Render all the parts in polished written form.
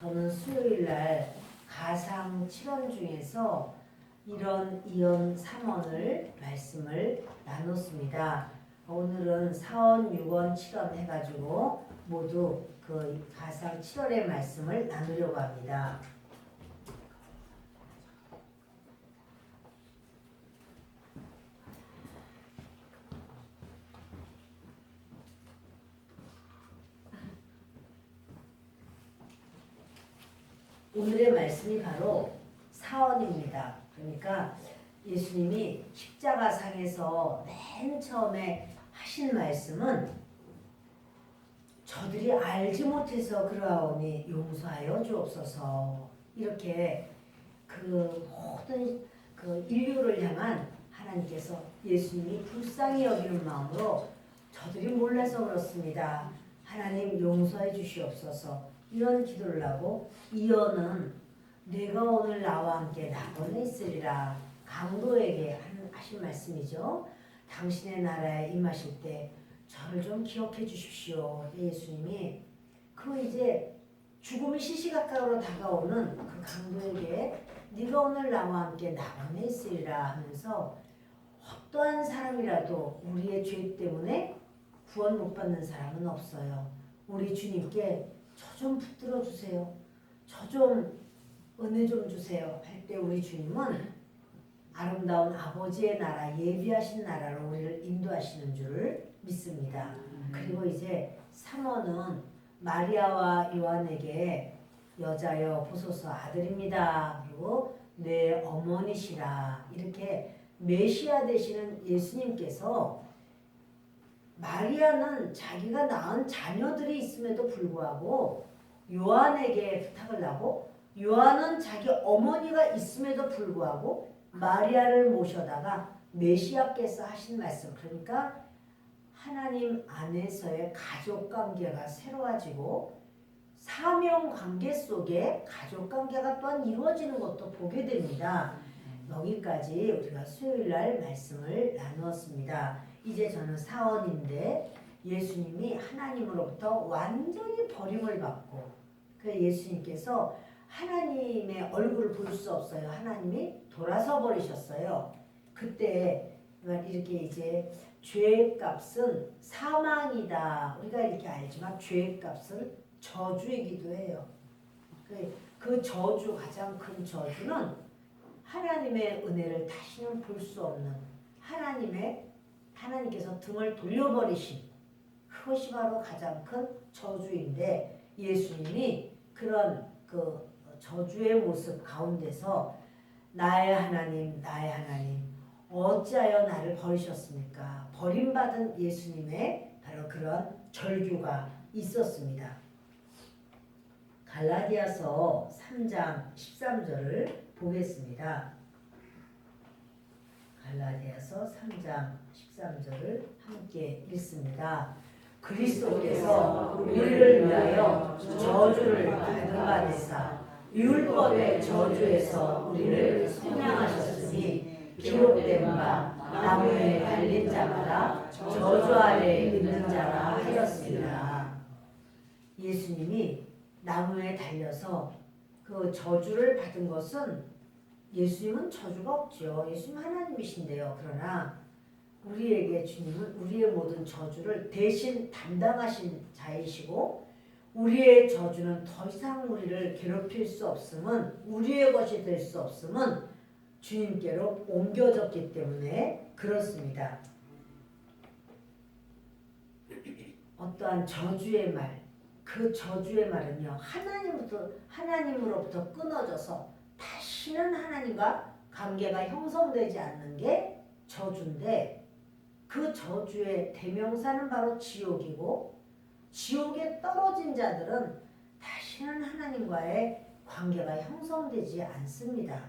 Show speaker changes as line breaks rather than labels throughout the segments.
저는 수요일 날 가상 7원 중에서 1원, 2원, 3원을 말씀을 나눴습니다. 오늘은 4원, 6원, 7원 해가지고 모두 그 가상 7월의 말씀을 나누려고 합니다. 오늘의 말씀이 바로 사원입니다. 그러니까 예수님이 십자가상에서 맨 처음에 하신 말씀은 저들이 알지 못해서 그러하오니 용서하여 주옵소서. 이렇게 그 모든 그 인류를 향한 하나님께서 예수님이 불쌍히 여기는 마음으로 저들이 몰라서 그렇습니다. 하나님 용서해 주시옵소서. 이런 기도를 하고, 이어는 내가 오늘 나와 함께 낙원에 있으리라. 강도에게 하신 말씀이죠. 당신의 나라에 임하실 때 저를 좀 기억해 주십시오. 예수님이 그 이제 죽음이 시시각각으로 다가오는 그 강도에게 네가 오늘 나와 함께 낙원에 있으리라 하면서, 어떠한 사람이라도 우리의 죄 때문에 구원 못 받는 사람은 없어요. 우리 주님께 저 좀 붙들어 주세요. 저 좀 은혜 좀 주세요. 할 때 우리 주님은 아름다운 아버지의 나라, 예비하신 나라로 우리를 인도하시는 줄을 믿습니다. 그리고 이제 3원은 마리아와 요한에게 여자여 보소서 아들입니다. 그리고 내 어머니시라. 이렇게 메시아 되시는 예수님께서 마리아는 자기가 낳은 자녀들이 있음에도 불구하고 요한에게 부탁을 하고, 요한은 자기 어머니가 있음에도 불구하고 마리아를 모셔다가 메시아께서 하신 말씀, 그러니까 하나님 안에서의 가족관계가 새로워지고 사명관계 속에 가족관계가 또한 이루어지는 것도 보게 됩니다. 여기까지 우리가 수요일날 말씀을 나누었습니다. 이제 저는 사원인데, 예수님이 하나님으로부터 완전히 버림을 받고, 그 예수님께서 하나님의 얼굴을 볼 수 없어요. 하나님이 돌아서 버리셨어요. 그때 이렇게 이제 죄의 값은 사망이다. 우리가 이렇게 알지만 죄의 값은 저주이기도 해요. 그 저주, 가장 큰 저주는 하나님의 은혜를 다시는 볼 수 없는, 하나님께서 등을 돌려버리신, 그것이 바로 가장 큰 저주인데, 예수님이 그런 그 저주의 모습 가운데서 나의 하나님, 나의 하나님, 어찌하여 나를 버리셨습니까? 버림받은 예수님의 바로 그런 절규가 있었습니다. 갈라디아서 3장 13절을 보겠습니다. 갈라디아서 3장 13절을 함께 읽습니다. 그리스도께서 우리를 위하여 저주를 받은 바 되사 율법의 저주에서 우리를 속량하셨으니, 기록된 바 나무에 달린 자마다 저주 아래에 있는 자라 하였습니다. 예수님이 나무에 달려서 그 저주를 받은 것은, 예수님은 저주가 없죠. 예수님 하나님이신데요. 그러나 우리에게 주님은 우리의 모든 저주를 대신 담당하신 자이시고, 우리의 저주는 더 이상 우리를 괴롭힐 수 없음은, 우리의 것이 될 수 없음은 주님께로 옮겨졌기 때문에 그렇습니다. 어떠한 저주의 말, 그 저주의 말은요, 하나님으로부터 끊어져서 다시는 하나님과 관계가 형성되지 않는 게 저주인데, 그 저주의 대명사는 바로 지옥이고, 지옥에 떨어진 자들은 다시는 하나님과의 관계가 형성되지 않습니다.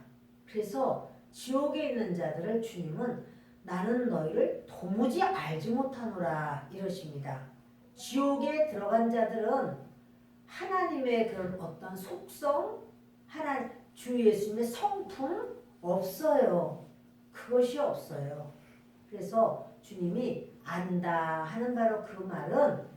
그래서 지옥에 있는 자들을 주님은 나는 너희를 도무지 알지 못하노라 이러십니다. 지옥에 들어간 자들은 하나님의 그런 어떤 속성, 주 예수님의 성품 없어요. 그것이 없어요. 그래서 주님이 안다 하는 바로 그 말은,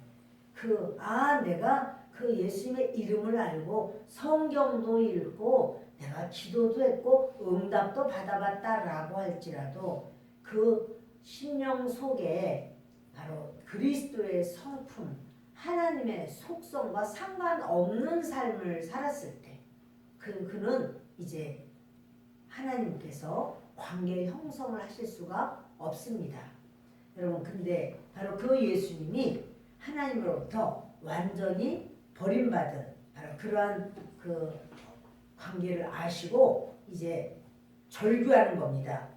내가 그 예수님의 이름을 알고 성경도 읽고 내가 기도도 했고 응답도 받아봤다라고 할지라도 그 심령 속에 바로 그리스도의 성품, 하나님의 속성과 상관없는 삶을 살았을 때 그는 이제 하나님께서 관계 형성을 하실 수가 없습니다. 여러분, 근데 바로 그 예수님이 하나님으로부터 완전히 버림받은 바로 그러한 그 관계를 아시고 이제 절규하는 겁니다.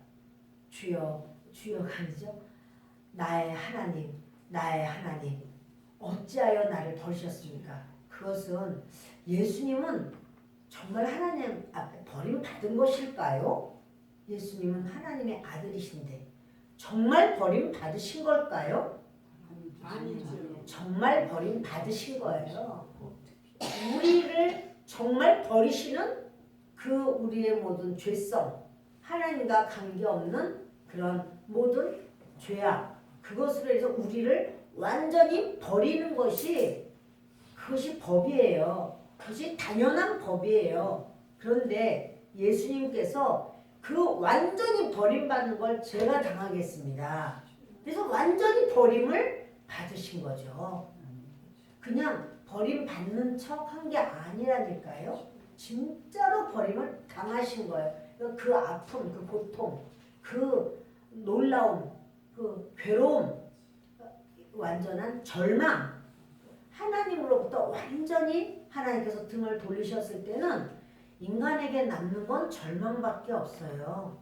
주여, 주여가 아니죠. 나의 하나님, 나의 하나님, 어찌하여 나를 버리셨습니까? 그것은 예수님은 정말 하나님 앞에 버림받은 것일까요? 예수님은 하나님의 아들이신데 정말 버림받으신 걸까요?
아니죠.
정말 버림받으신 거예요. 우리를 정말 버리시는 그 우리의 모든 죄성, 하나님과 관계없는 그런 모든 죄악, 그것으로 해서 우리를 완전히 버리는 것이 그것이 법이에요. 그것이 당연한 법이에요. 그런데 예수님께서 그 완전히 버림받는 걸 제가 당하겠습니다. 그래서 완전히 버림을 받으신 거죠. 그냥 버림받는 척 한 게 아니라니까요. 진짜로 버림을 당하신 거예요. 그 아픔, 그 고통, 그 놀라움, 그 괴로움, 완전한 절망, 하나님으로부터 완전히 하나님께서 등을 돌리셨을 때는 인간에게 남는 건 절망밖에 없어요.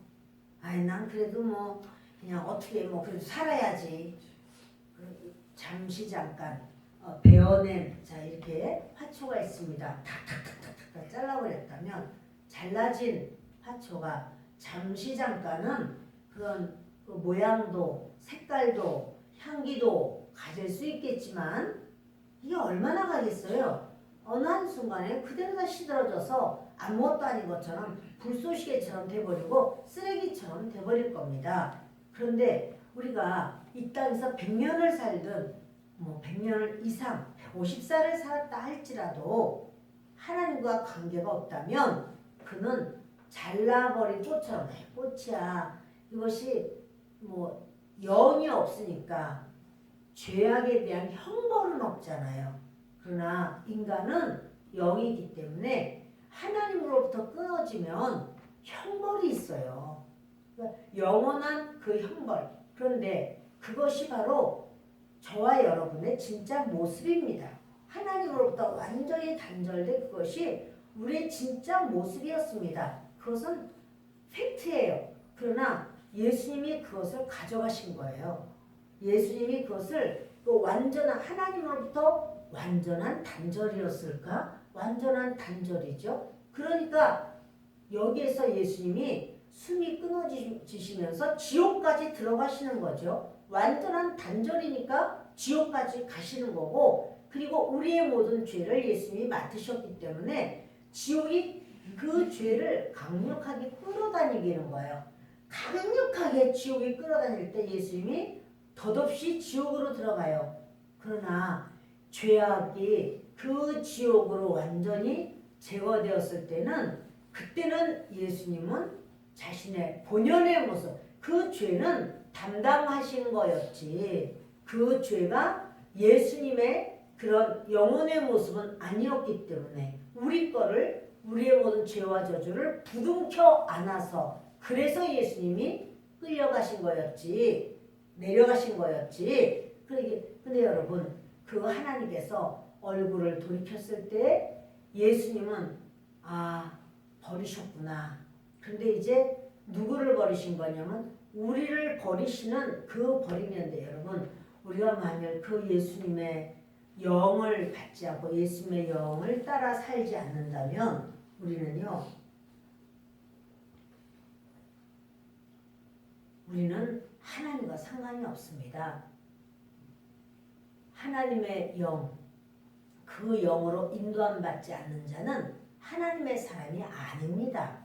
아이, 난 그래도 뭐 그냥 어떻게 뭐 그래도 살아야지. 잠시 잠깐 베어낸 자 이렇게 화초가 있습니다. 탁탁탁탁탁 잘라버렸다면 잘라진 화초가 잠시 잠깐은 그런 그 모양도 색깔도 향기도 가질 수 있겠지만 이게 얼마나 가겠어요? 어느 한순간에 그대로 다 시들어져서 아무것도 아닌 것처럼 불쏘시개처럼 돼버리고 쓰레기처럼 돼버릴 겁니다. 그런데 우리가 이 땅에서 100년을 살든 뭐 100년 이상 150살을 살았다 할지라도 하나님과 관계가 없다면 그는 잘라버린 꽃처럼 꽃이야. 이것이 뭐 영이 없으니까 죄악에 대한 형벌은 없잖아요. 그러나 인간은 영이기 때문에 하나님으로부터 끊어지면 형벌이 있어요. 그러니까 영원한 그 형벌. 그런데 그것이 바로 저와 여러분의 진짜 모습입니다. 하나님으로부터 완전히 단절된 그것이 우리의 진짜 모습이었습니다. 그것은 팩트예요. 그러나 예수님이 그것을 가져가신 거예요. 예수님이 그것을 또 완전한 하나님으로부터 완전한 단절이었을까? 완전한 단절이죠. 그러니까 여기에서 예수님이 숨이 끊어지시면서 지옥까지 들어가시는 거죠. 완전한 단절이니까 지옥까지 가시는 거고, 그리고 우리의 모든 죄를 예수님이 맡으셨기 때문에 지옥이 그 죄를 강력하게 끌어다니게 하는 거예요. 강력하게 지옥이 끌어다닐 때 예수님이 덧없이 지옥으로 들어가요. 그러나 죄악이 그 지옥으로 완전히 제거되었을 때는 그때는 예수님은 자신의 본연의 모습, 그 죄는 담당하신 거였지 그 죄가 예수님의 그런 영혼의 모습은 아니었기 때문에 우리 거를 우리의 모든 죄와 저주를 부둥켜 안아서 그래서 예수님이 끌려가신 거였지 내려가신 거였지. 근데 여러분 그 하나님께서 얼굴을 돌이켰을 때 예수님은 버리셨구나. 근데 이제 누구를 버리신 거냐면 우리를 버리시는 그 버림이었는데 여러분 우리가 만약 그 예수님의 영을 받지 않고 예수님의 영을 따라 살지 않는다면 우리는 하나님과 상관이 없습니다. 하나님의 영, 그 영으로 인도함 받지 않는 자는 하나님의 사람이 아닙니다.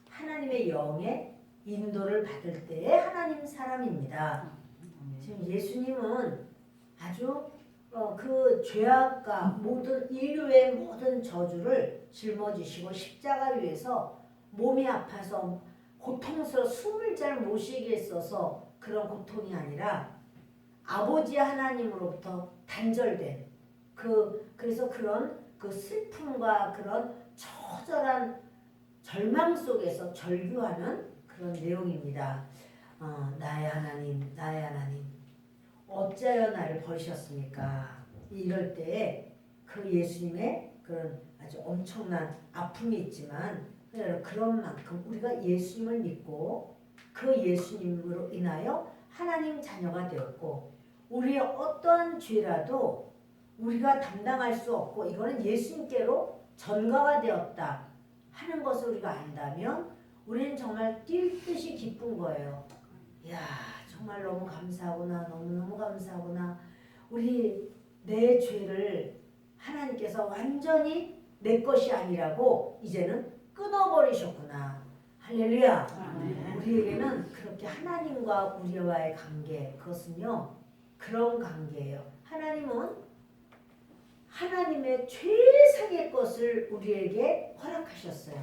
하나님의 영의 인도를 받을 때에 하나님 사람입니다. 지금 예수님은 아주 그 죄악과 모든 인류의 모든 저주를 짊어지시고 십자가 위에서 몸이 아파서 고통스러워 숨을 잘 못 쉬게 했어서 그런 고통이 아니라 아버지 하나님으로부터 단절된 그래서 그런 그 슬픔과 그런 처절한 절망 속에서 절규하는 그런 내용입니다. 나의 하나님, 나의 하나님, 어찌하여 나를 버리셨습니까? 이럴 때에 그 예수님의 그런 아주 엄청난 아픔이 있지만 그런 만큼 우리가 예수님을 믿고 그 예수님으로 인하여 하나님 자녀가 되었고 우리의 어떠한 죄라도 우리가 담당할 수 없고 이거는 예수님께로 전가가 되었다 하는 것을 우리가 안다면 우리는 정말 뛸 듯이 기쁜 거예요. 이야 정말 너무 감사하구나. 너무너무 감사하구나. 우리 내 죄를 하나님께서 완전히 내 것이 아니라고 이제는 끊어버리셨구나. 할렐루야.
아멘.
우리에게는 그렇게 하나님과 우리와의 관계 그것은요 그런 관계예요. 하나님은 하나님의 최상의 것을 우리에게 허락하셨어요.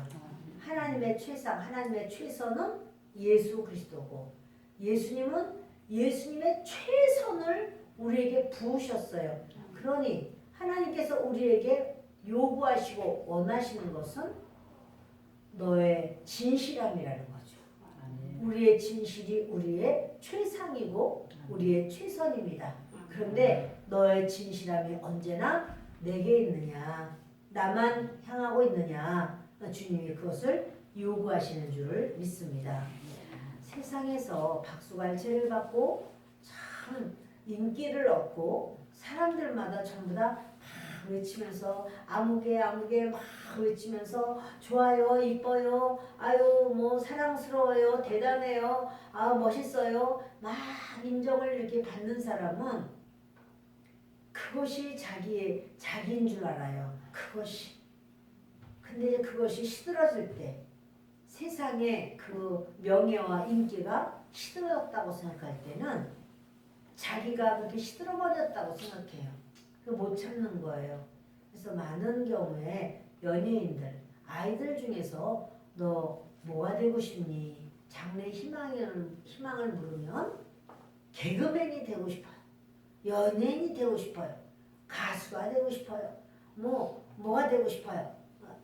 하나님의 최상, 하나님의 최선은 예수 그리스도고 예수님은 예수님의 최선을 우리에게 부으셨어요. 그러니 하나님께서 우리에게 요구하시고 원하시는 것은 너의 진실함이라는 거죠. 우리의 진실이 우리의 최상이고 우리의 최선입니다. 그런데 너의 진실함이 언제나 내게 있느냐, 나만 향하고 있느냐, 주님이 그것을 요구하시는 줄을 믿습니다. 세상에서 박수갈채를 받고 참 인기를 얻고 사람들마다 전부 다 외치면서 아무개 막 외치면서 좋아요, 이뻐요, 아유 뭐 사랑스러워요, 대단해요, 아 멋있어요 막 인정을 이렇게 받는 사람은 그것이 자기인 줄 알아요. 그것이. 근데 이제 그것이 시들어질 때 세상의 그 명예와 인기가 시들었다고 생각할 때는 자기가 그렇게 시들어버렸다고 생각해요. 못 참는 거예요. 그래서 많은 경우에 연예인들, 아이들 중에서 너 뭐가 되고 싶니? 장래 희망을 물으면 개그맨이 되고 싶어요. 연예인이 되고 싶어요. 가수가 되고 싶어요. 뭐가 되고 싶어요.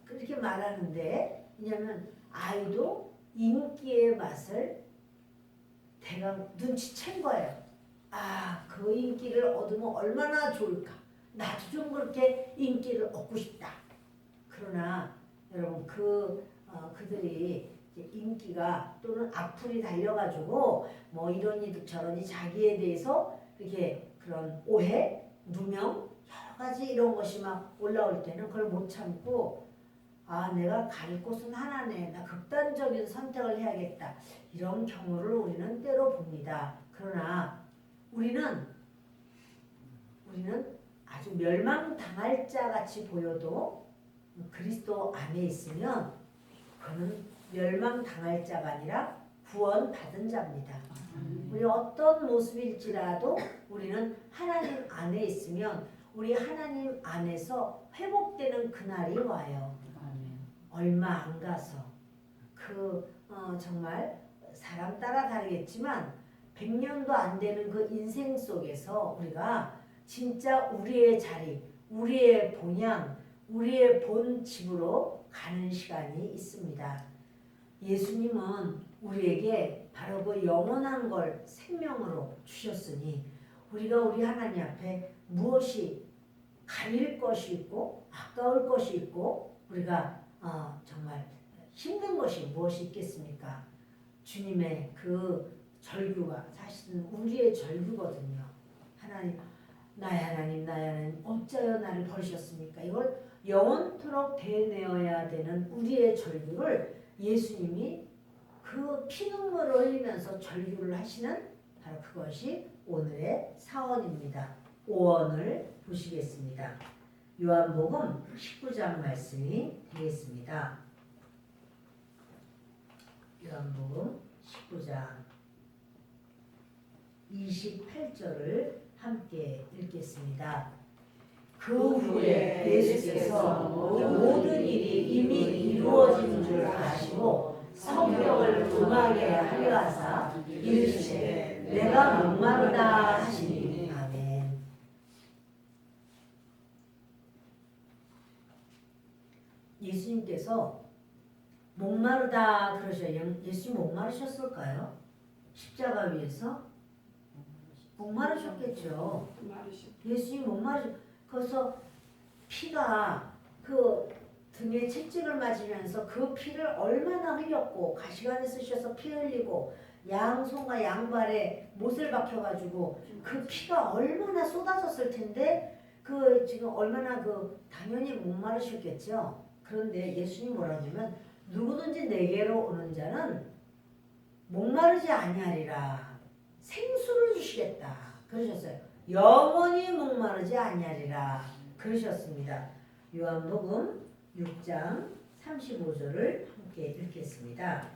그렇게 말하는데 왜냐면 아이도 인기의 맛을 대강 눈치챈 거예요. 아, 그 인기를 얻으면 얼마나 좋을까. 나도 좀 그렇게 인기를 얻고 싶다. 그러나 여러분 그들이 인기가 또는 악플이 달려가지고 뭐 이러니 저러니 자기에 대해서 이렇게 그런 오해, 누명 여러 가지 이런 것이 막 올라올 때는 그걸 못 참고 아 내가 갈 곳은 하나네. 나 극단적인 선택을 해야겠다. 이런 경우를 우리는 때로 봅니다. 그러나 우리는 아주 멸망당할 자 같이 보여도 그리스도 안에 있으면 그는 멸망당할 자가 아니라 구원받은 자입니다. 우리 어떤 모습일지라도 우리는 하나님 안에 있으면 우리 하나님 안에서 회복되는 그날이 와요. 얼마 안 가서 정말 사람 따라 다르겠지만 100년도 안 되는 그 인생 속에서 우리가 진짜 우리의 자리, 우리의 본향, 우리의 본 집으로 가는 시간이 있습니다. 예수님은 우리에게 바로 그 영원한 걸 생명으로 주셨으니 우리가 우리 하나님 앞에 무엇이 가릴 것이 있고 아까울 것이 있고 우리가 정말 힘든 것이 무엇이 있겠습니까? 주님의 그 절규가 사실은 우리의 절규거든요. 하나님, 나의 하나님, 나의 하나님, 어찌하여 나를 버리셨습니까? 이걸 영원토록 되뇌어야 되는 우리의 절규를 예수님이 그 피눈물을 흘리면서 절규를 하시는 바로 그것이 오늘의 사원입니다. 5원을 보시겠습니다. 요한복음 19장 말씀이 되겠습니다. 요한복음 19장 28절을 함께 읽겠습니다. 그
그
후에
후에
예수께서 모든 일이 이미 이루어진 줄 아시고 성경을 음하게 하려 하사 이르시되 내가 목마르다 하시니. 아멘. 예수님께서 목마르다 그러셔요. 예수님 목마르셨을까요? 십자가 위에서 목마르셨겠죠. 예수님 그래서 피가 그 등에 채찍을 맞으면서 그 피를 얼마나 흘렸고 가시관에 쓰셔서 피 흘리고 양손과 양발에 못을 박혀가지고 그 피가 얼마나 쏟아졌을 텐데 그 지금 얼마나 그 당연히 목마르셨겠죠. 그런데 예수님 뭐라 하냐면 누구든지 내게로 오는 자는 목마르지 아니하리라. 생수를 주시겠다. 그러셨어요. 영원히 목마르지 아니하리라. 그러셨습니다. 요한복음 6장 35절을 함께 읽겠습니다.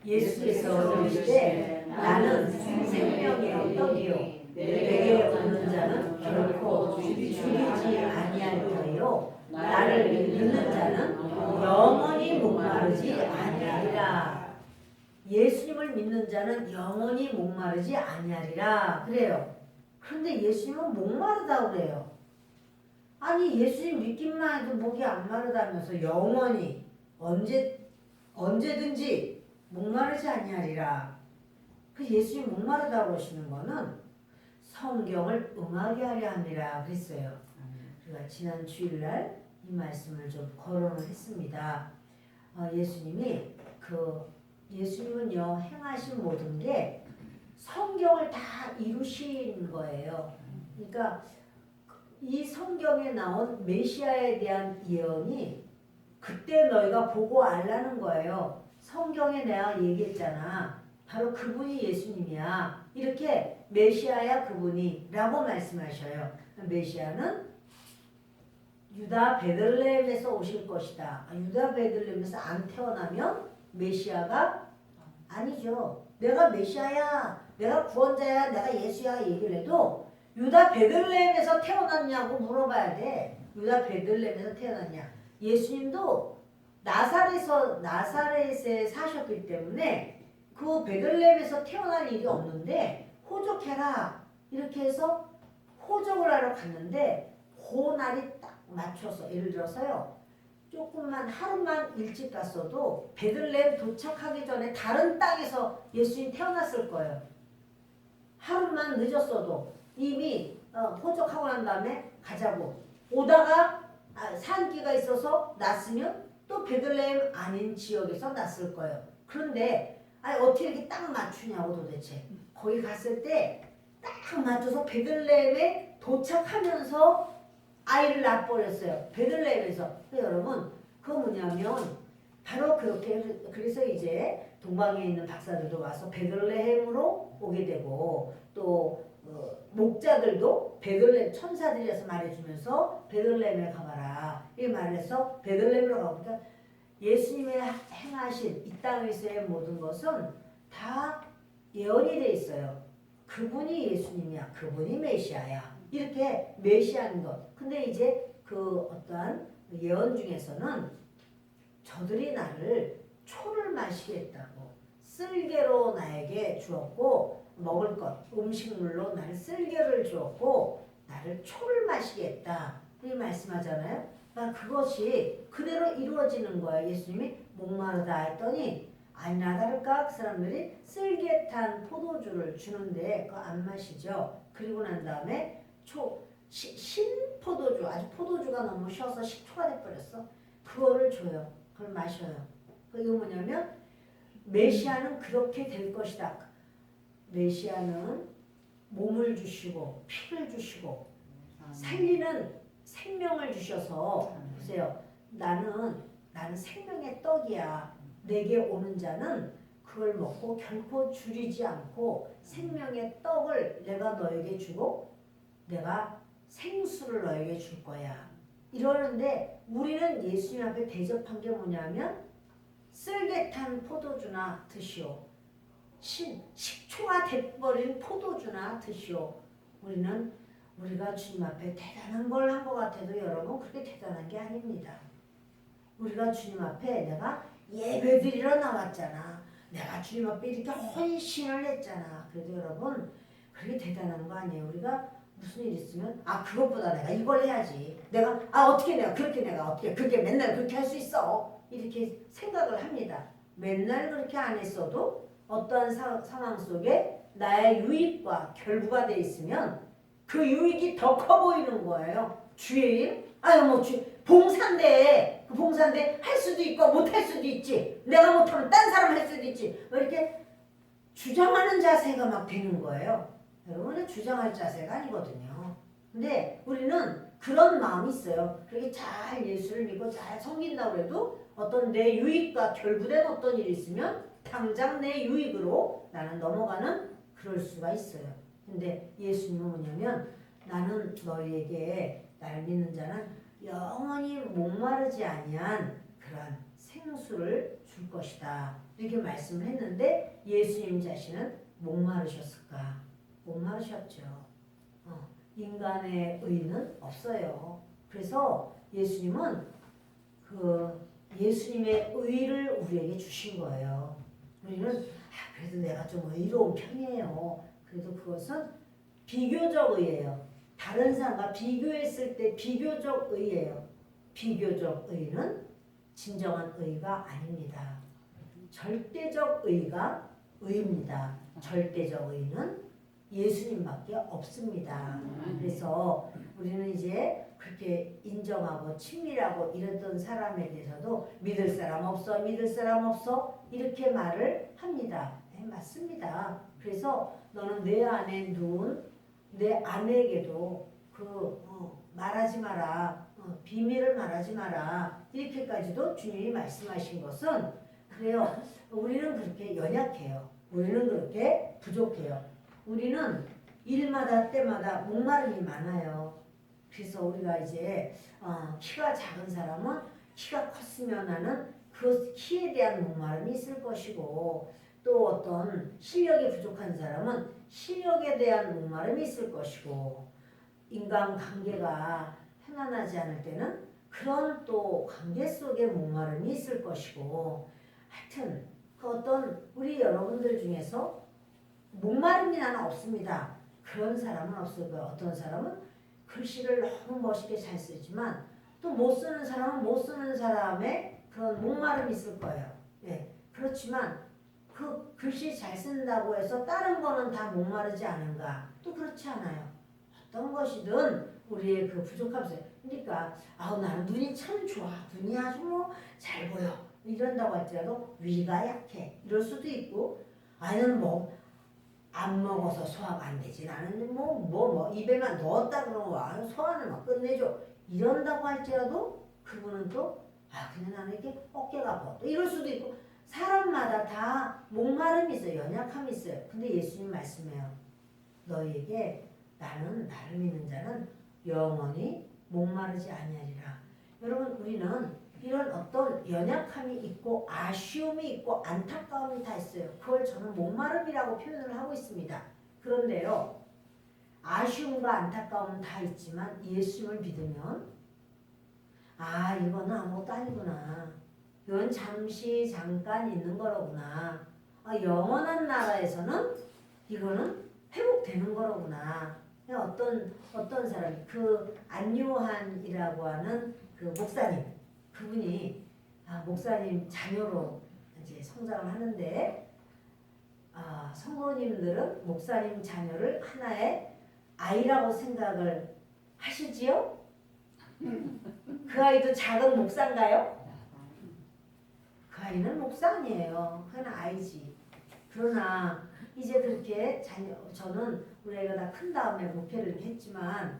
예수께서 이르시되 나는 생명의 떡이요 내게 오는 자는 결코 죽이지 아니할 터이요 나를 믿는 자는 영원히 목마르지 아니하리라. 예수님을 믿는 자는 영원히 목마르지 아니하리라 그래요. 그런데 예수님은 목마르다고 그래요. 아니 예수님 믿기만 해도 목이 안 마르다면서 영원히 언제든지 목마르지 아니하리라. 그 예수님 목마르다고 하시는 거는 성경을 응하게 하려 함이라 그랬어요. 제가 지난 주일날 이 말씀을 좀 거론을 했습니다. 예수님은요 행하신 모든 게 성경을 다 이루신 거예요. 그러니까 이 성경에 나온 메시아에 대한 예언이 그때 너희가 보고 알라는 거예요. 성경에 내가 얘기했잖아. 바로 그분이 예수님이야. 이렇게 메시아야 그분이 라고 말씀하셔요. 메시아는 유다 베들레헴에서 오실 것이다. 유다 베들레헴에서 안 태어나면 메시아가 아니죠. 내가 메시아야, 내가 구원자야, 내가 예수야 얘기를 해도 유다 베들레헴에서 태어났냐고 물어봐야 돼. 유다 베들레헴에서 태어났냐. 예수님도 나사렛에 사셨기 때문에 그 베들레헴에서 태어날 일이 없는데 호적해라 이렇게 해서 호적을 하러 갔는데 그 날이 딱 맞춰서 예를 들어서요. 조금만 하루만 일찍 갔어도 베들레헴 도착하기 전에 다른 땅에서 예수님 태어났을 거예요. 하루만 늦었어도 이미 호적하고 난 다음에 가자고 오다가 산기가 있어서 났으면 또 베들레헴 아닌 지역에서 났을 거예요. 그런데 어떻게 이렇게 딱 맞추냐고 도대체. 거기 갔을 때 딱 맞춰서 베들레헴에 도착하면서 아이를 낳아버렸어요. 베들레헴에서. 여러분 그거 뭐냐면 바로 그렇게 그래서 이제 동방에 있는 박사들도 와서 베들레헴으로 오게 되고 또 목자들도 베들레헴 천사들이라서 말해주면서 베들레헴에 가봐라 이 말해서 베들레헴으로 가보니까 예수님의 행하신 이 땅에서의 모든 것은 다 예언이 돼 있어요. 그분이 예수님이야. 그분이 메시아야. 이렇게 메시아인 것. 근데 이제 그 어떠한 예언 중에서는 저들이 나를 초를 마시겠다고 쓸개로 나에게 주었고 먹을 것 음식물로 나를 쓸개를 주었고 나를 초를 마시겠다 이 말씀하잖아요. 그러니까 그것이 그대로 이루어지는 거예요. 예수님이 목마르다 했더니 아니나 다를까 그 사람들이 쓸개 탄 포도주를 주는데 그거 안 마시죠. 그리고 난 다음에 신 포도주 아주 포도주가 너무 쉬어서 식초가 돼버렸어. 그거를 줘요. 그걸 마셔요. 이거 뭐냐면 메시아는 그렇게 될 것이다. 메시아는 몸을 주시고 피를 주시고 살리는 생명을 주셔서 보세요. 나는 생명의 떡이야. 내게 오는 자는 그걸 먹고 결코 줄이지 않고 생명의 떡을 내가 너에게 주고 내가 생수를 너에게 줄 거야. 이러는데 우리는 예수님 앞에 대접한 게 뭐냐면 쓸개탄 포도주나 드시오. 식초가 돼버린 포도주나 드시오. 우리가 주님 앞에 대단한 걸 한 것 같아도 여러분 그렇게 대단한 게 아닙니다. 우리가 주님 앞에 내가 예배드리러 나왔잖아. 내가 주님 앞에 이렇게 헌신을 했잖아. 그래도 여러분 그게 대단한 거 아니에요. 우리가 무슨 일 있으면 그것보다 내가 이걸 해야지. 어떻게 내가 어떻게 그렇게 맨날 그렇게 할 수 있어. 이렇게 생각을 합니다. 맨날 그렇게 안 했어도 어떠한 상황 속에 나의 유익과 결부가 돼 있으면 그 유익이 더 커 보이는 거예요. 주의 일? 봉사인데 그 봉사인데 할 수도 있고 못 할 수도 있지. 내가 못하면 딴 사람 할 수도 있지. 이렇게 주장하는 자세가 막 되는 거예요. 여러분은 주장할 자세가 아니거든요. 근데 우리는 그런 마음이 있어요. 그렇게 잘 예수를 믿고 잘 섬긴다고 해도 어떤 내 유익과 결부된 어떤 일이 있으면 당장 내 유익으로 나는 넘어가는 그럴 수가 있어요. 근데 예수님은 뭐냐면 나는 너희에게 나를 믿는 자는 영원히 목마르지 아니한 그러한 생수를 줄 것이다. 이렇게 말씀을 했는데 예수님 자신은 목마르셨을까? 목마르셨죠. 인간의 의는 없어요. 그래서 예수님은 예수님의 의를 우리에게 주신 거예요. 우리는 그래도 내가 좀 의로운 편이에요. 그래도 그것은 비교적 의예요. 다른 사람과 비교했을 때 비교적 의예요. 비교적 의는 진정한 의가 아닙니다. 절대적 의가 의입니다. 절대적 의는 예수님밖에 없습니다. 그래서 우리는 이제 그렇게 인정하고 친밀하고 이랬던 사람에 대해서도 믿을 사람 없어 이렇게 말을 합니다. 네, 맞습니다. 그래서 너는 내 안에 누운 내 아내에게도 말하지 마라. 비밀을 말하지 마라. 이렇게까지도 주님이 말씀하신 것은 그래요. 우리는 그렇게 연약해요. 우리는 그렇게 부족해요. 우리는 일마다 때마다 목마름이 많아요. 그래서 우리가 이제 키가 작은 사람은 키가 컸으면 하는 그 키에 대한 목마름이 있을 것이고 또 어떤 실력이 부족한 사람은 실력에 대한 목마름이 있을 것이고 인간관계가 편안하지 않을 때는 그런 또 관계 속에 목마름이 있을 것이고 하여튼 그 어떤 우리 여러분들 중에서 목마름이 나는 없습니다. 그런 사람은 없을 거예요. 어떤 사람은 글씨를 너무 멋있게 잘 쓰지만 또 못 쓰는 사람은 못 쓰는 사람의 그런 목마름이 있을 거예요. 예. 그렇지만 그 글씨 잘 쓴다고 해서 다른 거는 다 목마르지 않은가? 또 그렇지 않아요. 어떤 것이든 우리의 그 부족함이 있어요. 그러니까 나는 눈이 참 좋아. 눈이 아주 잘 보여. 이런다고 할지라도 위가 약해. 이럴 수도 있고 아니면 안 먹어서 소화가 안 되지. 나는 입에만 넣었다 그러면 소화는 막 끝내줘. 이런다고 할지라도 그분은 또 그냥 나는 이렇게 어깨가 아파. 또 이럴 수도 있고 사람마다 다 목마름이 있어요. 연약함이 있어요. 근데 예수님 말씀해요. 너희에게 나를 믿는 자는 영원히 목마르지 아니하리라. 여러분 우리는 이런 어떤 연약함이 있고 아쉬움이 있고 안타까움이 다 있어요. 그걸 저는 목마름이라고 표현을 하고 있습니다. 그런데요. 아쉬움과 안타까움은 다 있지만 예수님을 믿으면 이거는 아무것도 아니구나. 이건 잠깐 있는 거로구나. 영원한 나라에서는 이거는 회복되는 거로구나. 어떤 사람이 안요한이라고 하는 그 목사님 그분이 목사님 자녀로 이제 성장을 하는데 성도님들은 목사님 자녀를 하나의 아이라고 생각을 하시지요? 그 아이도 작은 목사인가요? 그 아이는 목사 아니에요. 그건 아이지. 그러나 이제 그렇게 저는 우리 애가 다 큰 다음에 목회를 이렇게 했지만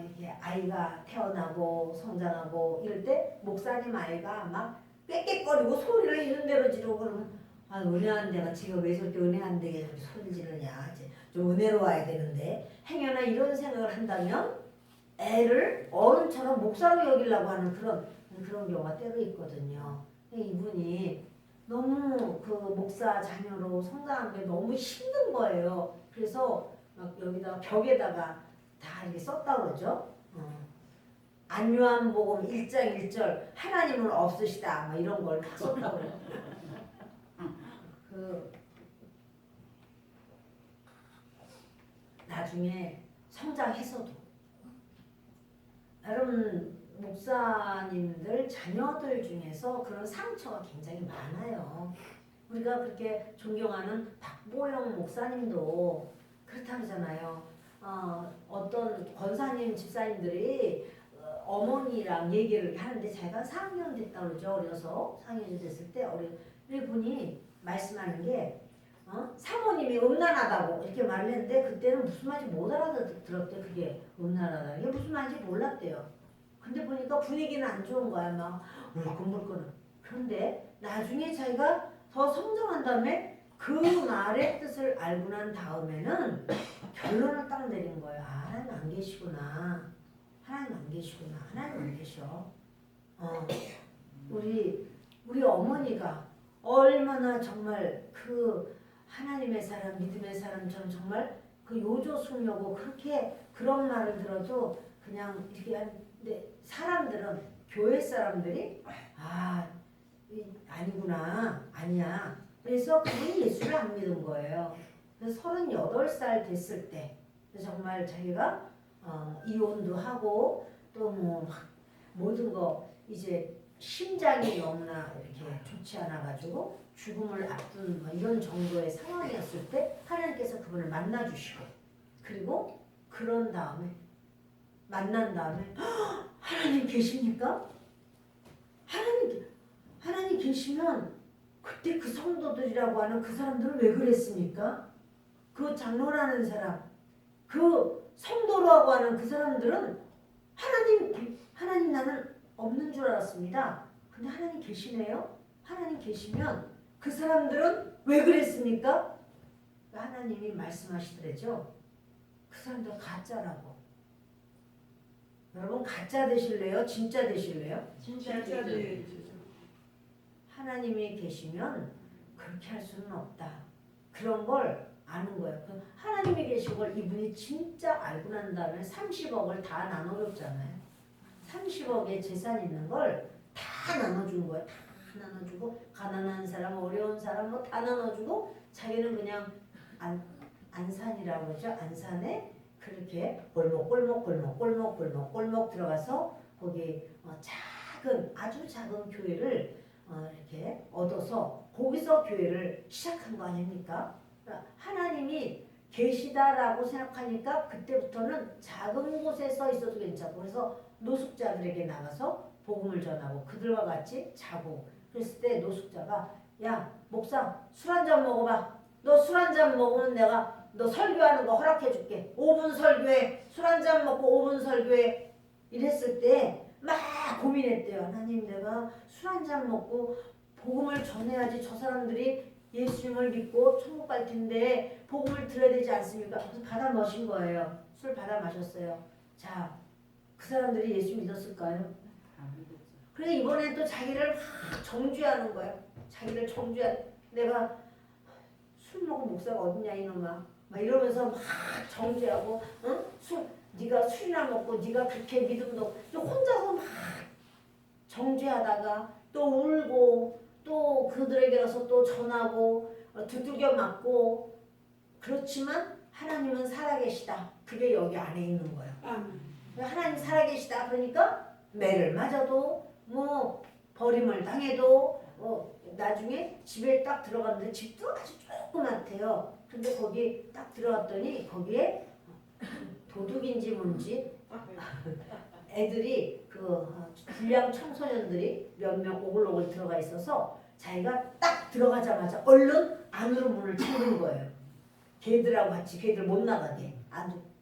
이게 아이가 태어나고 성장하고 이럴 때 목사님 아이가 막 꽥꽥거리고 소리를 있는 대로 지르고 그러면 은혜한 데가 지가 왜 저렇게 은혜한 데게 저렇게 소리 지르냐. 이제 좀 은혜로워야 되는데 행여나 이런 생각을 한다면 애를 어른처럼 목사로 여기려고 하는 그런 경우가 때로 있거든요. 이분이 너무 그 목사 자녀로 성장한 게 너무 힘든 거예요. 그래서 막 여기다가 벽에다가 다 이렇게 썼다 그러죠. 안요한복음 1장 1절 하나님은 없으시다 막 이런 걸 막 썼다고 그래요. 그 나중에 성장해서도 여러분 목사님들 자녀들 중에서 그런 상처가 굉장히 많아요. 우리가 그렇게 존경하는 박보영 목사님도 그렇다 그러잖아요. 어떤 권사님 집사님들이 어머니랑 얘기를 하는데 자기가 4학년 됐다 그러죠. 어려서 4학년이 됐을 때 우리 분이 말씀하는 게 사모님이 음란하다고 이렇게 말을 했는데 그때는 무슨 말인지 못 알아들었대. 그게 음란하다. 이게 무슨 말인지 몰랐대요. 근데 보니까 분위기는 안 좋은 거야. 막 울컥물컥. 그런데 나중에 자기가 더 성장한 다음에 그 말의 뜻을 알고 난 다음에는 결론을 딱 내린 거예요. 아, 하나님 안 계시구나. 하나님 안 계시구나. 하나님 안 계셔. 우리 어머니가 얼마나 정말 그 하나님의 사람, 믿음의 사람처럼 정말 그 요조숙녀고 그렇게 그런 말을 들어도 그냥 이렇게 하는데 사람들은 교회 사람들이 아니구나 아니야. 그래서 그분이 예수를 안 믿은 거예요. 그래서 38살 됐을 때 정말 자기가 이혼도 하고 또 뭐 모든 거 이제 심장이 너무나 이렇게 좋지 않아 가지고 죽음을 앞둔 뭐 이런 정도의 상황이었을 때 하나님께서 그분을 만나 주시고 그리고 그런 다음에 만난 다음에 하나님 계십니까? 하나님 계시면 그때 그 성도들이라고 하는 그 사람들은 왜 그랬습니까? 그 장로라는 사람, 그 성도라고 하는 그 사람들은 하나님 나는 없는 줄 알았습니다. 근데 하나님 계시네요. 하나님 계시면 그 사람들은 왜 그랬습니까? 하나님이 말씀하시더래죠. 그 사람들은 가짜라고. 여러분 가짜 되실래요? 진짜 되실래요?
진짜 되죠.
하나님이 계시면 그렇게 할 수는 없다. 그런 걸 아는 거예요. 하나님이 계신 걸 이분이 진짜 알고 난 다음에 30억을 다 나눠줬잖아요. 30억의 재산 있는 걸 다 나눠준 거예요. 다 나눠주고 가난한 사람, 어려운 사람 뭐 다 나눠주고 자기는 그냥 안산이라고 그러죠. 안산에 그렇게 골목 들어가서 거기 아주 작은 교회를 이렇게 얻어서 거기서 교회를 시작한 거 아닙니까? 그러니까 하나님이 계시다라고 생각하니까 그때부터는 작은 곳에서 있어도 괜찮고 그래서 노숙자들에게 나가서 복음을 전하고 그들과 같이 자고 그랬을 때 노숙자가 야 목사 술 한 잔 먹어봐. 너 술 한 잔 먹으면 내가 너 설교하는 거 허락해 줄게. 5분 설교해. 술 한 잔 먹고 5분 설교해. 이랬을 때 막 고민했대요. 하나님 내가 술 한 잔 먹고 복음을 전해야지 저 사람들이 예수님을 믿고 천국 갈 텐데 복음을 들어야 되지 않습니까? 그래서 받아 마신 거예요. 술 받아 마셨어요. 자, 그 사람들이 예수 믿었을까요? 그래서 이번엔 또 자기를 막 정죄하는 거예요. 자기를 내가 술 먹은 목사가 어딨냐 이놈아. 막 이러면서 막 정죄하고 네가 술이나 먹고 네가 그렇게 믿음도 혼자서 막 정죄하다가 또 울고 또 그들에게 가서 또 전하고 두들겨 맞고 그렇지만 하나님은 살아계시다. 그게 여기 안에 있는 거예요. 하나님 살아계시다. 그러니까 매를 맞아도 뭐 버림을 당해도 나중에 집에 딱 들어갔는데 집도 아주 조그맣대요. 근데 거기 딱 들어갔더니 거기에 도둑인지 뭔지 애들이 불량 청소년들이 몇 명 오글오글 들어가 있어서 자기가 딱 들어가자마자 얼른 안으로 문을 잠근 거예요. 걔들하고 같이 걔들 못 나가게.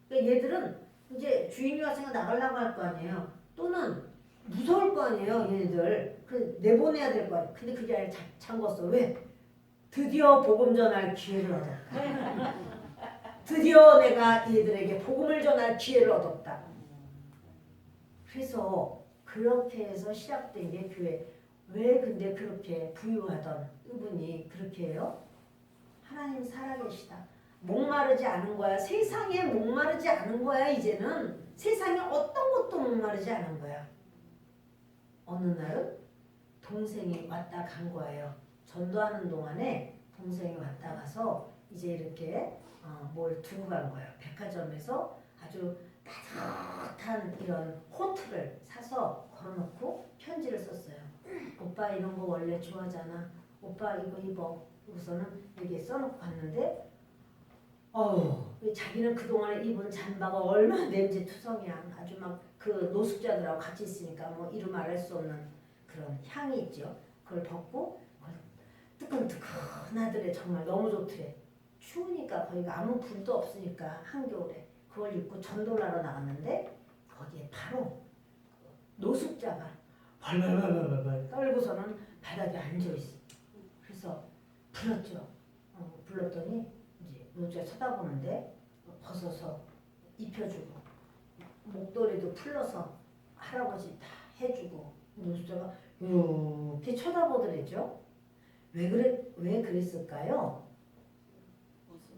그러니까 얘들은 이제 주인이 왔으니까 나가려고 할 거 아니에요. 또는 무서울 거 아니에요. 얘네들. 내보내야 될 거 아니에요. 근데 그게 아니라 잠궜어. 왜? 드디어 복음 전할 기회를 얻었다. 드디어 내가 얘들에게 복음을 전할 기회를 얻었다. 그래서 그렇게 해서 시작된 게 교회. 왜 근데 그렇게 부유하던 이분이 그렇게 해요? 하나님 살아계시다. 목마르지 않은 거야. 세상에 목마르지 않은 거야. 이제는 세상에 어떤 것도 목마르지 않은 거야. 어느 날은 동생이 왔다 간 거예요. 전도하는 동안에 동생이 왔다 가서 이제 이렇게 뭘 두고 간 거예요. 백화점에서 아주 따뜻한 이런 코트를 사서 걸어놓고 편지를 썼어요. 오빠 이런 거 원래 좋아하잖아. 오빠 이거 입어. 우선은 이렇게 써놓고 갔는데 자기는 그동안에 입은 잠바가 얼마나 냄새투성이야. 아주 막 그 노숙자들하고 같이 있으니까 뭐 이루 말할 수 없는 그런 향이 있죠. 그걸 벗고 뜨끈뜨끈하더래. 정말 너무 좋더래. 추우니까 거기가 아무 불도 없으니까 한겨울에 그걸 입고 전도를 하러 나갔는데 거기에 바로 노숙자가 벌벌벌벌 떨고서는 바닥에 앉아있어. 그래서 불렀죠. 불렀더니 이제 노숙자 쳐다보는데 벗어서 입혀주고 목도리도 풀러서 할아버지 다 해주고 노숙자가 이렇게 쳐다보더랬죠. 왜 그랬을까요?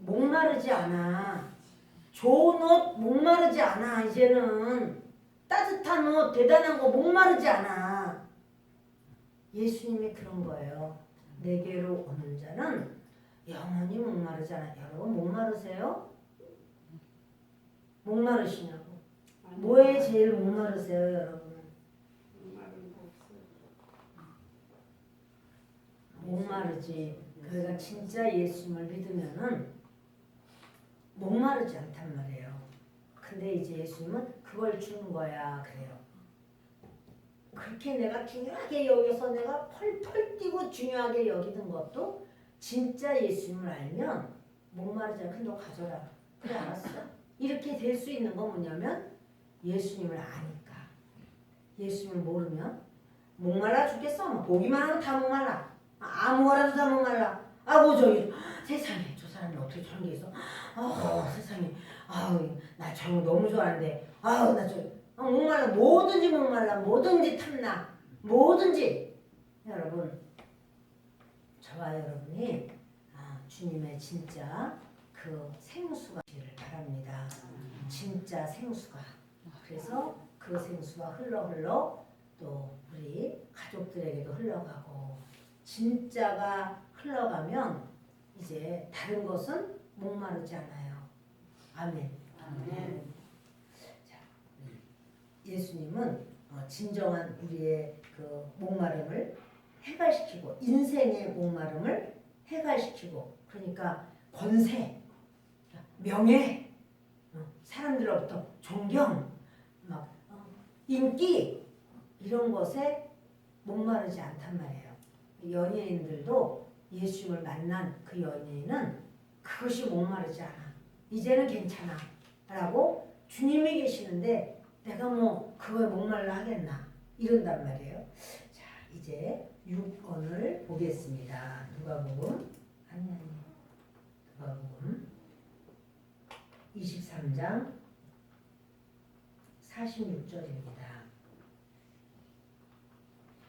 목마르지 않아. 좋은 옷 목마르지 않아. 이제는 따뜻한 옷 대단한 거 목마르지 않아. 예수님이 그런 거예요. 내게로 오는 자는 영원히 목마르지 않아. 여러분 목마르세요? 목마르시냐고. 뭐에 제일 목마르세요, 여러분? 목마르지. 그러니까 진짜 예수님을 믿으면은 목마르지 않단 말이에요. 근데 이제 예수님은 그걸 주는 거야 그래요. 그렇게 내가 중요하게 여겨서 내가 펄펄 뛰고 중요하게 여기던 것도 진짜 예수님을 알면 목마르지 않고 너 가져라. 그래 알았어. 이렇게 될 수 있는 건 뭐냐면 예수님을 아니까. 예수님을 모르면 목말라 죽겠어. 뭐 보기만 하면 다 목말라. 아무거라도 다 목말라. 뭐 저기 세상에 저 사람이 어떻게 저런 게 있어. 세상에. 나 저런 거 너무 좋아하는데. 나 저 목말라. 뭐든지 목말라. 뭐든지 탐나. 뭐든지. 여러분 저와 여러분이 주님의 진짜 그 생수가 되기를 바랍니다. 진짜 생수가. 그래서 그 생수가 흘러 또 우리 가족들에게도 흘러가고 진짜가 흘러가면 이제 다른 것은 목마르지 않아요. 아멘.
아멘.
자, 예수님은 진정한 우리의 그 목마름을 해갈시키고 인생의 목마름을 해갈시키고 그러니까 권세, 명예, 사람들로부터 존경, 막 인기 이런 것에 목마르지 않단 말이에요. 연예인들도 예수님을 만난 그 연예인은 그것이 목마르지 않아. 이제는 괜찮아 라고 주님이 계시는데 내가 뭐 그거에 목말라 하겠나 이런단 말이에요. 자 이제 6번을 보겠습니다. 누가복음 누가복음 23장 46절입니다.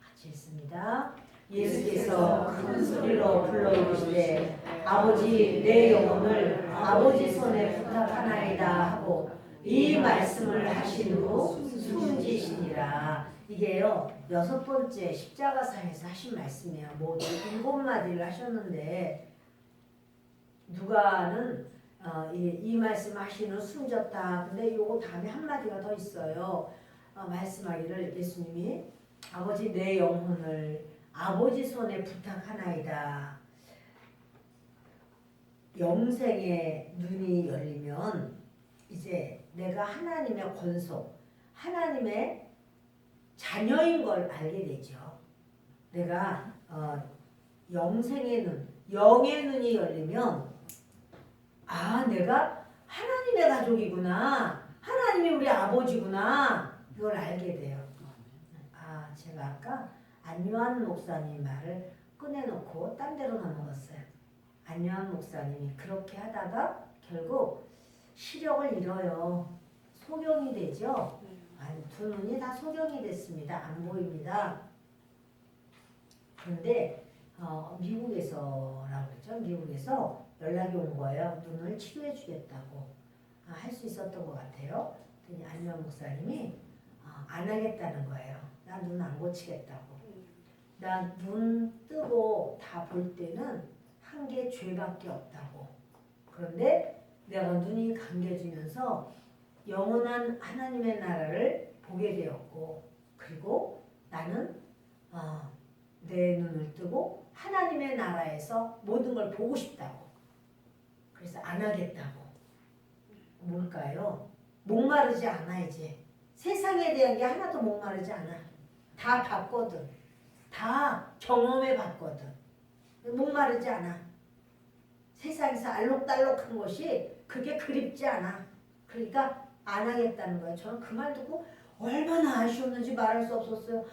같이 읽습니다. 예수께서 큰 소리로 불러 이르시되 아버지 내 영혼을 아버지 손에 부탁하나이다 하고 이 말씀을 하신 후 숨지시니라. 이게요 6번째 십자가상에서 하신 말씀이에요. 모두 7마디를 하셨는데 누가는 이 말씀 하신 후 숨졌다. 근데 요거 다음에 한마디가 더 있어요. 말씀하기를 예수님이 아버지 내 영혼을 아버지 손에 부탁하나이다. 영생의 눈이 열리면 이제 내가 하나님의 권속, 하나님의 자녀인 걸 알게 되죠. 내가 영생의 눈, 영의 눈이 열리면 내가 하나님의 가족이구나. 하나님이 우리 아버지구나. 이걸 알게 돼요. 제가 아까 안요한 목사님 말을 꺼내놓고 딴 데로 넘어갔어요. 안요한 목사님이 그렇게 하다가 결국 시력을 잃어요. 소경이 되죠. 두 눈이 다 소경이 됐습니다. 안 보입니다. 그런데 미국에서라고 그랬죠. 미국에서 연락이 온 거예요. 눈을 치료해 주겠다고 할 수 있었던 것 같아요. 그랬더니 안녕 목사님이 안 하겠다는 거예요. 나 눈 안 고치겠다고. 나 눈 뜨고 다 볼 때는 한 게 죄밖에 없다고. 그런데 내가 눈이 감겨지면서 영원한 하나님의 나라를 보게 되었고, 그리고 나는 내 눈을 뜨고 하나님의 나라에서 모든 걸 보고 싶다고. 그래서 안 하겠다고. 뭘까요? 목마르지 않아 이제. 세상에 대한 게 하나도 목마르지 않아. 다 봤거든. 다 경험해 봤거든. 목마르지 않아. 세상에서 알록달록한 것이 그게 그립지 않아. 그러니까 안 하겠다는 거예요. 저는 그 말 듣고 얼마나 아쉬웠는지 말할 수 없었어요.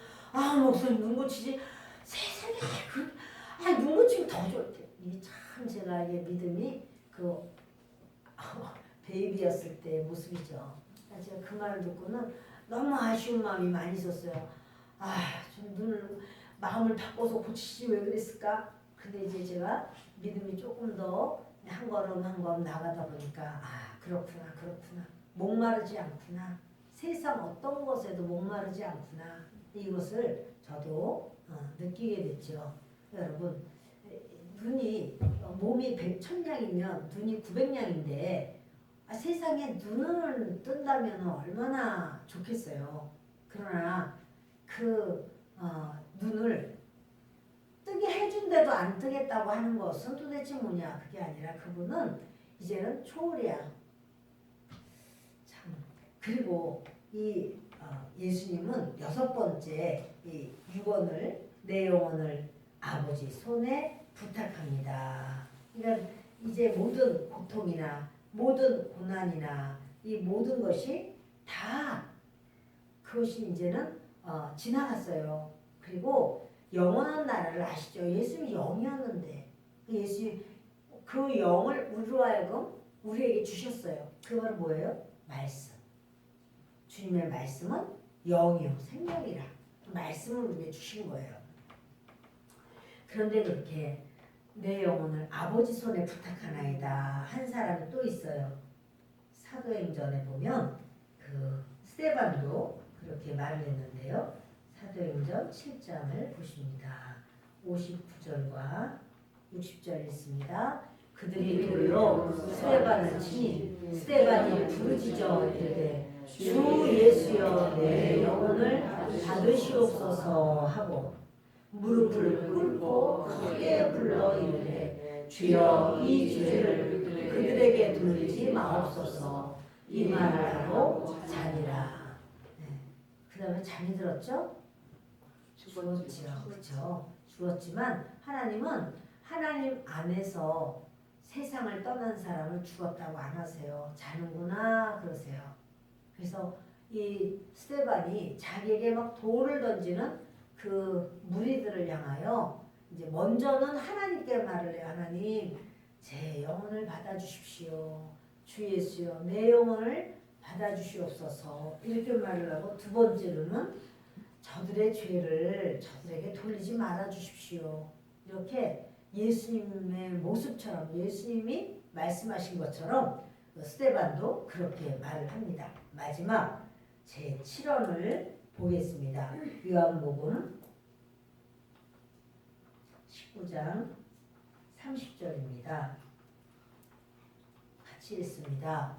목사님 눈 고치지. 세상에 눈 고치면 더 좋을 때. 이게 참 제가 이게 믿음이 베이비였을 때 모습이죠. 제가 그 말을 듣고는 너무 아쉬운 마음이 많이 있었어요. 좀 눈을 마음을 바꿔서 고치지 왜 그랬을까? 근데 이제 제가 믿음이 조금 더 한 걸음 한 걸음 나가다 보니까 그렇구나 목마르지 않구나. 세상 어떤 것에도 목마르지 않구나. 이것을 저도 느끼게 됐죠. 여러분 눈이 몸이 100,000냥이면 눈이 900냥인데 세상에 눈을 뜬다면 얼마나 좋겠어요. 그러나 눈을 뜨게 해준데도 안 뜨겠다고 하는 것은 도대체 뭐냐. 그게 아니라 그분은 이제는 초월이야. 참. 그리고 이 예수님은 6번째 이 6원을 내 영혼을 아버지 손에 부탁합니다. 그러니까 이제 모든 고통이나 모든 고난이나 이 모든 것이 다 그것이 이제는 지나갔어요. 그리고 영원한 나라를 아시죠? 예수님이 영이었는데 예수님 그 영을 우리로 하여금 우리에게 주셨어요. 그 말은 뭐예요? 말씀. 주님의 말씀은 영이요 생명이라 말씀을 우리에게 주신 거예요. 그런데 그렇게 내 영혼을 아버지 손에 부탁하나이다 한 사람이 또 있어요. 사도행전에 보면 스데반도 그렇게 말을 했는데요. 사도행전 7장을 보십니다. 59절과 60절 있습니다. 그들이 돌로 스데반을 치니 스데반이 부르짖어 이르되 주 예수여 내 영혼을 받으시옵소서 하고 무릎을 꿇고 크게 불러 이르되 주여 이 죄를 그들에게 돌리지 마옵소서. 이 말을 하고 자니라. 그 다음에 잠이 들었죠? 죽었죠. 그렇죠. 죽었지만 하나님은 하나님 안에서 세상을 떠난 사람을 죽었다고 안 하세요. 자는구나 그러세요. 그래서 이 스데반이 자기에게 막 돌을 던지는 그 무리들을 향하여 이제 먼저는 하나님께 말을 해요. 하나님 제 영혼을 받아주십시오. 주 예수여 내 영혼을 받아주시옵소서. 이렇게 말을 하고 두 번째로는 저들의 죄를 저들에게 돌리지 말아주십시오. 이렇게 예수님의 모습처럼 예수님이 말씀하신 것처럼 스데반도 그렇게 말을 합니다. 마지막 제7원을 보겠습니다. 요한복음 19장 30절입니다. 같이 읽습니다.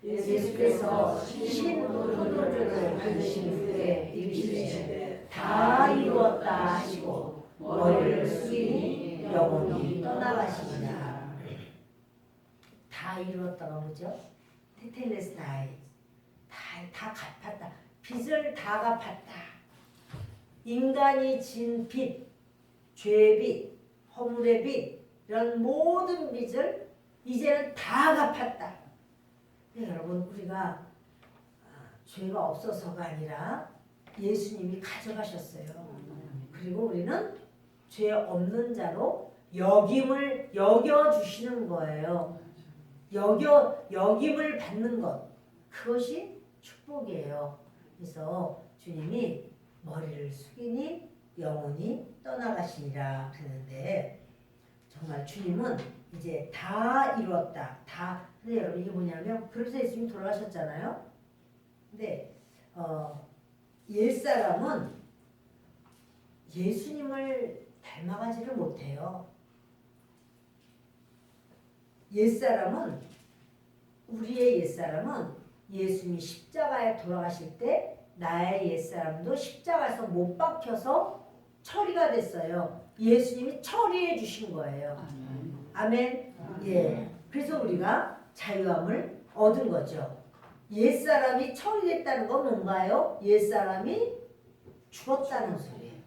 예수께서 신 포도주를 받으신 후에 이르시되 다 이루었다 하시고 머리를 숙이니 영혼이 떠나가시니라. 다 이루었다가 뭐죠? 테텔레스타이 다 갚았다. 빚을 다 갚았다. 인간이 진 빚, 죄빚, 허물의 빚 이런 모든 빚을 이제는 다 갚았다. 여러분 우리가 죄가 없어서가 아니라 예수님이 가져가셨어요. 그리고 우리는 죄 없는 자로 여김을 여겨주시는 거예요. 여김을 받는 것 그것이 축복이에요. 그래서 주님이 머리를 숙이니 영원히 떠나가시니라 그랬는데 정말 주님은 이제 다 이루었다. 다. 근데 여러분 이게 뭐냐면 그래서 예수님 돌아가셨잖아요. 근데 옛사람은 예수님을 닮아가지를 못해요. 우리의 옛사람은 예수님이 십자가에 돌아가실 때 나의 옛사람도 십자가에서 못 박혀서 처리가 됐어요. 예수님이 처리해 주신 거예요. 아멘. 예. 그래서 우리가 자유함을 얻은 거죠. 옛사람이 처리됐다는 건 뭔가요? 옛사람이 죽었다는 소리예요.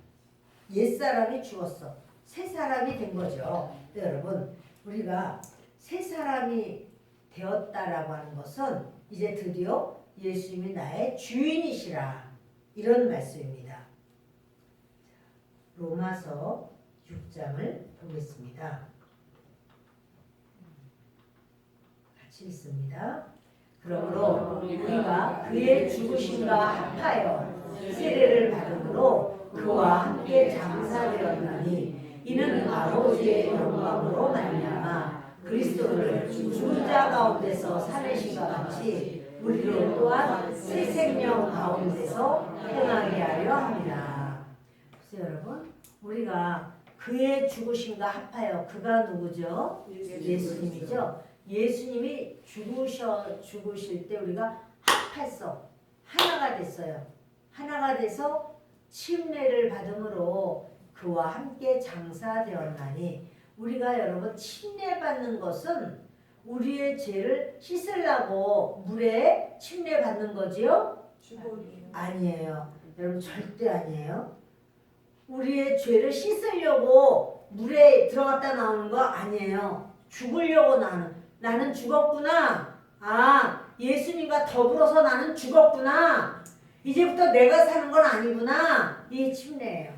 옛사람이 죽었어. 새 사람이 된 거죠. 네, 여러분, 우리가 새 사람이 되었다라고 하는 것은 이제 드디어 예수님이 나의 주인이시라 이런 말씀입니다. 로마서 6장을 보겠습니다. 같이 읽습니다. 그러므로 우리가 그의 죽으심과 합하여 세례를 받음으로 그와 함께 장사되었나니 이는 아버지의 영광으로 말미암아 그리스도를 죽은 자 가운데서 살리신과 같이 우리로 또한 새 생명 가운데서 행하게 하려 합니다. 그래서 여러분 우리가 그의 죽으심과 합하여 그가 누구죠? 예수님이죠. 예수님이 죽으실 때 우리가 합했어. 하나가 됐어요. 하나가 돼서 침례를 받음으로 그와 함께 장사되었나니 우리가 여러분 침례 받는 것은 우리의 죄를 씻으려고 물에 침례 받는 거지요? 아니에요. 여러분 절대 아니에요. 우리의 죄를 씻으려고 물에 들어갔다 나오는 거 아니에요. 죽으려고 나는 죽었구나. 예수님과 더불어서 나는 죽었구나. 이제부터 내가 사는 건 아니구나. 이게 침례예요.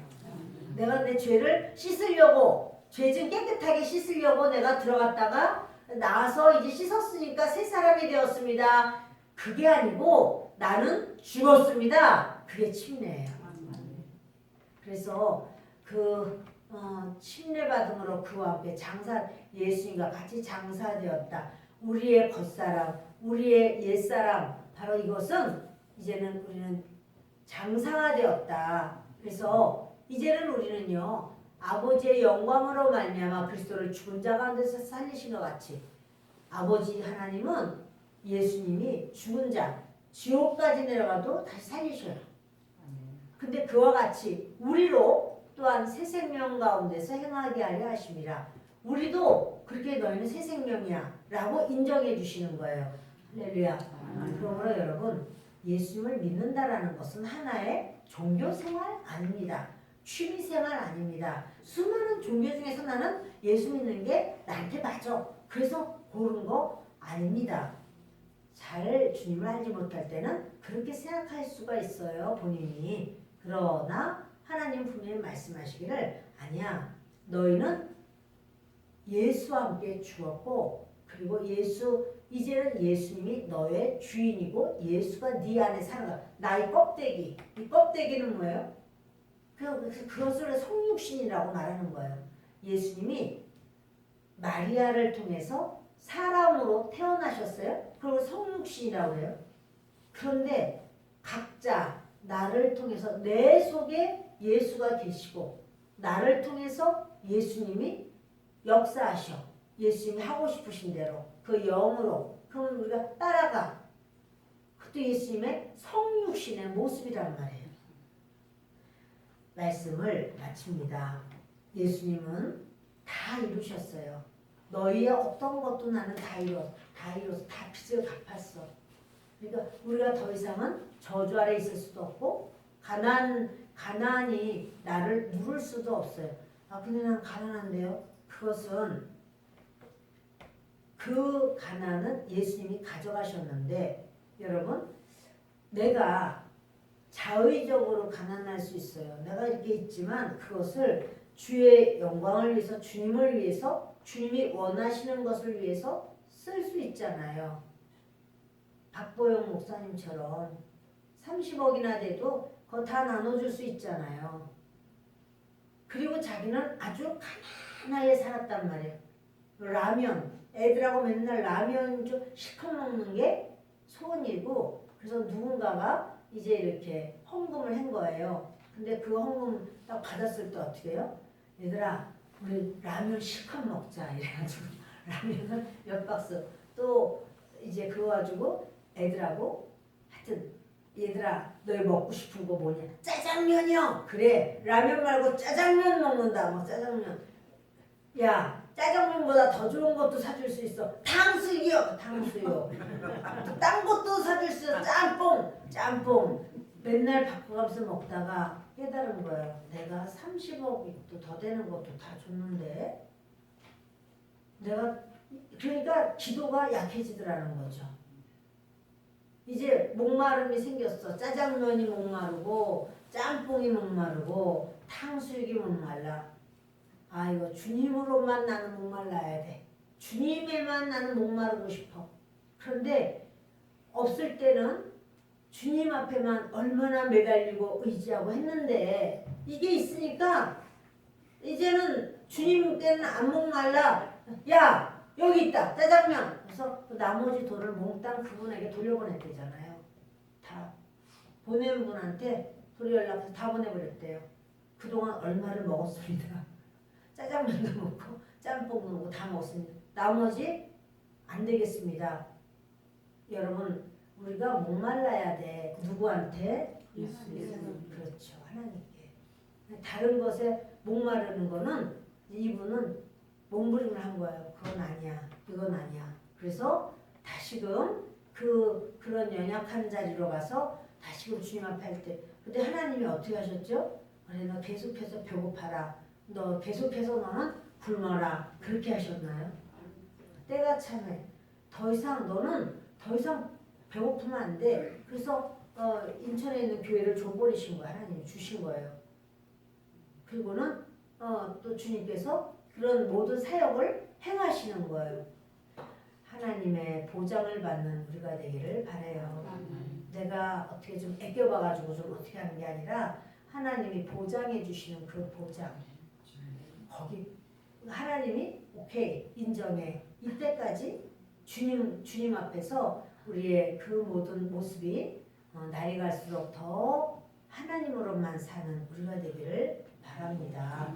내가 내 죄를 씻으려고 죄 좀 깨끗하게 씻으려고 내가 들어갔다가 나와서 이제 씻었으니까 새 사람이 되었습니다. 그게 아니고 나는 죽었습니다. 그게 침례예요. 그래서 침례 받음으로 그와 함께 예수님과 같이 장사되었다. 우리의 겉사람, 우리의 옛사람, 바로 이것은 이제는 우리는 장사되었다. 그래서 이제는 우리는요 아버지의 영광으로 말미암아 그리스도를 죽은 자 가운데서 살리신 것 같이 아버지 하나님은 예수님이 죽은 자 지옥까지 내려가도 다시 살리셔요. 근데 그와 같이 우리로 또한 새 생명 가운데서 행하게 하려 하심이라. 우리도 그렇게 너희는 새 생명이야 라고 인정해 주시는 거예요. 할렐루야. 그러므로 여러분 예수님을 믿는다라는 것은 하나의 종교생활 아닙니다. 취미생활 아닙니다. 수많은 종교 중에서 나는 예수 믿는 게 나한테 맞아. 그래서 고른 거 아닙니다. 잘 주님을 알지 못할 때는 그렇게 생각할 수가 있어요. 본인이. 그러나 하나님 분명히 말씀하시기를 아니야. 너희는 예수와 함께 죽었고 그리고 이제는 예수님이 너의 주인이고 예수가 네 안에 사는 거야. 나의 껍데기. 이 껍데기는 뭐예요? 그것을 성육신이라고 말하는 거예요. 예수님이 마리아를 통해서 사람으로 태어나셨어요. 그리고 성육신이라고 해요. 그런데 각자 나를 통해서 내 속에 예수가 계시고 나를 통해서 예수님이 역사하셔. 예수님이 하고 싶으신 대로 그 영으로. 그럼 우리가 따라가. 그것도 예수님의 성육신의 모습이란 말이에요. 말씀을 마칩니다. 예수님은 다 이루셨어요. 너희의 어떤 것도 나는 다 이뤘어. 다 빚을 갚았어. 그러니까 우리가 더 이상은 저주 아래 있을 수도 없고 가난이 나를 누를 수도 없어요. 근데 난 가난한데요. 그것은 그 가난은 예수님이 가져가셨는데 여러분 내가 자의적으로 가난할 수 있어요. 내가 이렇게 있지만 그것을 주의 영광을 위해서 주님을 위해서 주님이 원하시는 것을 위해서 쓸 수 있잖아요. 박보영 목사님처럼 30억이나 돼도 그거 다 나눠줄 수 있잖아요. 그리고 자기는 아주 가난하게 살았단 말이에요. 라면, 애들하고 맨날 라면 좀 실컷 먹는 게 소원이고, 그래서 누군가가 이제 이렇게 헌금을 한 거예요. 근데 그 헌금 딱 받았을 때 어떻게 해요? 얘들아, 우리 라면 실컷 먹자. 이래가지고 라면을 몇 박스. 또 이제 그거 가지고 애들하고 하여튼 얘들아 너희 먹고 싶은 거 뭐냐? 짜장면이요. 그래 라면 말고 짜장면 먹는다. 막 짜장면. 야 짜장면보다 더 좋은 것도 사줄 수 있어. 탕수육이요. 탕수육. 딴 것도 사줄 수 있어. 짬뽕. 짬뽕. 맨날 바꿔가면서 먹다가 깨달은 거예요. 내가 30억이 더 되는 것도 다 줬는데 내가 그러니까 기도가 약해지더라는 거죠. 이제 목마름이 생겼어. 짜장면이 목마르고 짬뽕이 목마르고 탕수육이 목말라. 아 이거 주님으로만 나는 목말라야 돼. 주님에만 나는 목마르고 싶어. 그런데 없을 때는 주님 앞에만 얼마나 매달리고 의지하고 했는데 이게 있으니까 이제는 주님 때는 안 목말라. 야 여기 있다 짜장면. 그래서 그 나머지 돈을 몽땅 그분에게 돌려보냈대잖아요. 다 보낸 분한테 돌려 연락해서 다 보내버렸대요. 그동안 얼마를 먹었습니다. 짜장면도 먹고 짬뽕도 먹고 다 먹었습니다. 나머지 안 되겠습니다. 여러분 우리가 목말라야 돼. 누구한테? 그렇죠. 하나님께. 다른 것에 목마르는 거는 이분은 몸부림을 한 거예요. 그건 아니야. 이건 아니야. 그래서 다시금 그런 연약한 자리로 가서 다시금 주님 앞에 할 때. 근데 하나님이 어떻게 하셨죠? 그래 너 계속해서 배고파라. 너 계속해서 너는 굶어라. 그렇게 하셨나요? 때가 참해. 더 이상 너는 더 이상 배고프면 안 돼. 그래서 인천에 있는 교회를 줘버리신 거예요. 하나님이 주신 거예요. 그리고는 또 주님께서 그런 모든 사역을 행하시는 거예요. 하나님의 보장을 받는 우리가 되기를 바라요. 내가 어떻게 좀 애껴봐가지고 좀 어떻게 하는 게 아니라 하나님이 보장해 주시는 그 보장. 거기 하나님이 오케이 인정해. 이때까지 주님 앞에서 우리의 그 모든 모습이 날이 갈수록 더 하나님으로만 사는 우리가 되기를 바랍니다.